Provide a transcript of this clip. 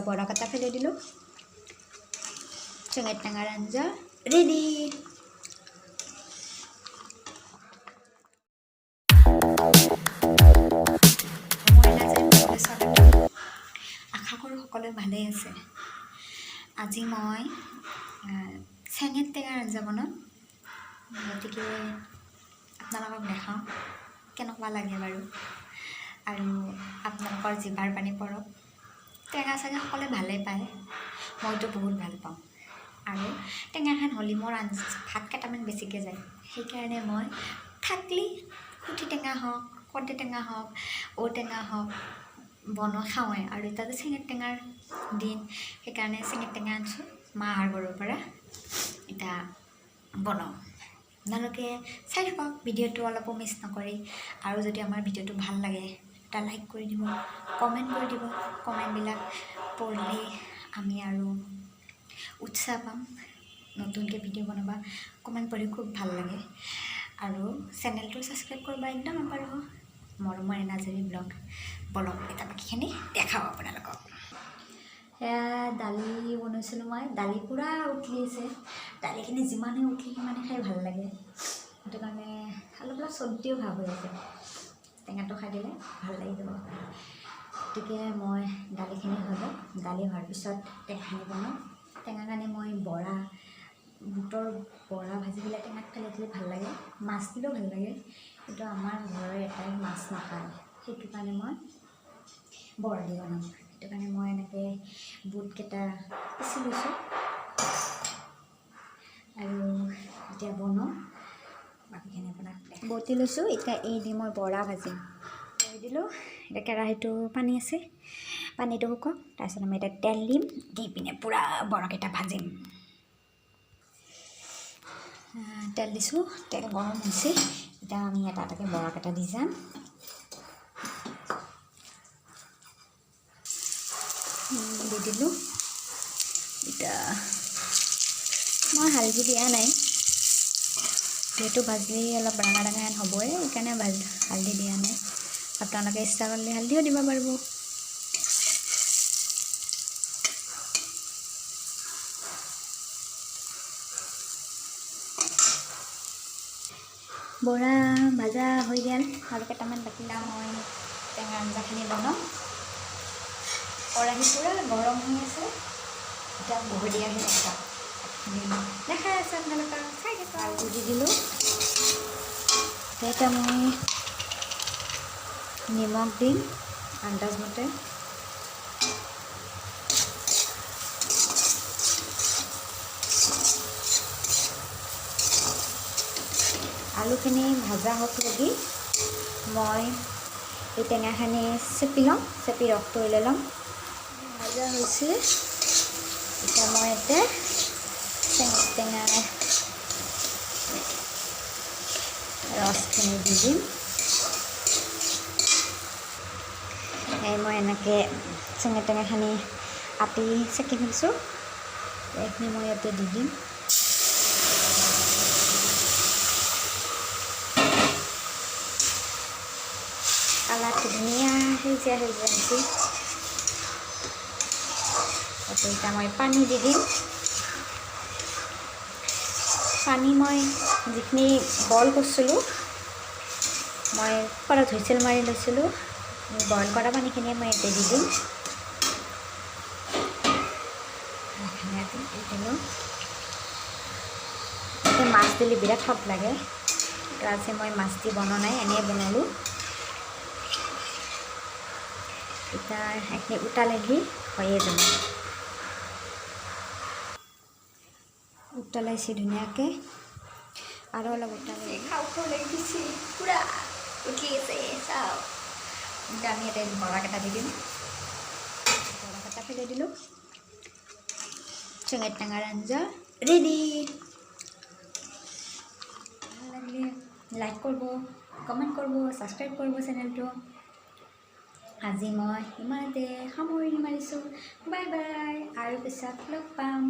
বৰা কটা ফেলে দিলোঁ চেঙেত টেঙাৰ আঞ্জা ৰেডি আশা কৰোঁ সকলোৱে ভালেই আছে আজি মই চেঙেত টেঙাৰ আঞ্জা বনাম গতিকে আপোনালোকক দেখাওঁ কেনেকুৱা লাগে বাৰু আৰু আপোনালোকৰ জিভাৰ পানী পৰক টেঙা চাগে সকলোৱে ভালেই পায় মইতো বহুত ভাল পাওঁ আৰু টেঙাখন হ'লে মোৰ ভাত কেইটামান বেছিকৈ যায় সেইকাৰণে মই থাকলি খুঠি টেঙা হওক কৰ্দৈ টেঙা হওক ঔটেঙা হওক বনোৱা খাওঁৱেই আৰু এতিয়াতো চেঙেত টেঙাৰ দিন সেইকাৰণে চেঙেত টেঙা আনিছোঁ মাৰ ঘৰৰ পৰা এতিয়া বনাওঁ আপোনালোকে চাই থাকক ভিডিঅ'টো অলপো মিছ নকৰি আৰু যদি আমাৰ ভিডিঅ'টো ভাল লাগে এটা লাইক কৰি দিব কমেণ্ট কৰি দিব কমেণ্টবিলাক পঢ়ি আমি আৰু উৎসাহ পাম নতুনকৈ ভিডিঅ' বনাবা কমেণ্ট পঢ়ি খুব ভাল লাগে আৰু চেনেলটো ছাবস্ক্ৰাইব কৰিব একদম নাপাহৰিব মৰমৰ এনাজৰী ব্লগ বলক এতিয়া বাকীখিনি দেখাওঁ আপোনালোকক সেয়া দালি বনাইছিলোঁ মই দালি পূৰা উঠলি আছে দালিখিনি যিমানেই উঠলি সিমানে খাই ভাল লাগে সেইটো কাৰণে অলপ অলপ চব্জিও ভাৱ হৈ আছে টেঙাটো খাই দিলে ভাল লাগি যাব গতিকে মই দালিখিনি হৈ গ'ল দালি হোৱাৰ পিছত টেঙাখিনি বনাওঁ টেঙাখিনি মই বৰা বুটৰ বৰা ভাজি পেলাই টেঙাত ফেলাই দিলে ভাল লাগে মাছ দিলেও ভাল লাগে কিন্তু আমাৰ ঘৰৰ এটাই মাছ নাখায় সেইটো কাৰণে মই বৰা দি বনাওঁ সেইটো কাৰণে মই এনেকৈ বুটকেইটা পিচি লৈছোঁ আৰু এতিয়া বনাওঁ বাকীখিনি আপোনাক বটি লৈছোঁ এতিয়া এই দি মই বৰা ভাজিম দি দিলোঁ এতিয়া কেৰাহীটো পানী আছে পানীটো শুকাওক তাৰপিছত আমি এতিয়া তেল দিম দি পিনে পূৰা বৰাকেইটা ভাজিম তেল দিছোঁ তেল গৰম হৈছে এতিয়া আমি এটা এটাকৈ বৰাকেইটা দি যাম দি দিলোঁ এতিয়া মই হালধি দিয়া নাই যিহেতু ভাজি অলপ ৰঙা ৰঙা হ'বই সেইকাৰণে হালধি দিয়া নাই আপোনালোকে ইচ্ছা কৰিলে হালধিও দিব পাৰিব বৰা ভাজা হৈ গ'ল আৰু কেইটামান বাকী মই টেঙা আঞ্জাখিনি বনাওঁ কেৰাহী পূৰা গৰম হৈ আছে এতিয়া বহলীয়াহে দেখাই আছে আপোনালোকে চাই থাকক আৰু দি দিলোঁ এতিয়া মই নিমখ দিম আন্দাজমতে আলুখিনি ভাজা হওক লাগি মই এই টেঙাখিনি চেপি ল'ম চেপি ৰসটো উলিয়াই ল'ম ভাজা হৈছে এতিয়া মই ইয়াতে টেঙা ৰসখিনি দি দিম মই এনেকৈ টেঙাখিনি কাটি চেকি থৈছোঁ এইখিনি মই ইয়াতে দি দিম কালাৰটো ধুনীয়া সেউজীয়া আনিছোঁ তাতে এতিয়া মই পানী দি দিম পানী মই যিখিনি বইল কৰিছিলোঁ মই ঘৰত হুইচেল মাৰি লৈছিলোঁ বইল কৰা পানীখিনিয়ে মই ইয়াতে দি দিম দিলোঁ এতিয়া মাছ দিলে বিৰাট সব লাগে আজি মই মাছ দি বনোৱা নাই এনেই বনালোঁ এতিয়া এইখিনি উতালেহি হৈয়ে যাব উতলাইছে ধুনীয়াকৈ আৰু অলপ উতলাই খাওঁলৈ দিছে পূৰা উঠি আছে চাওঁ এতিয়া আমি ইয়াতে বৰাকেইটা দি দিম বৰাকেইটা ফেলাই দিলোঁ চেঙেত টেঙাৰ আঞ্জা ৰেডি ভাল লাগিলে লাইক কৰিব কমেণ্ট কৰিব ছাবস্ক্ৰাইব কৰিব চেনেলটো আজি মই ইমানতে সামৰণি মাৰিছোঁ বাই বাই আৰু পিছত লগ পাম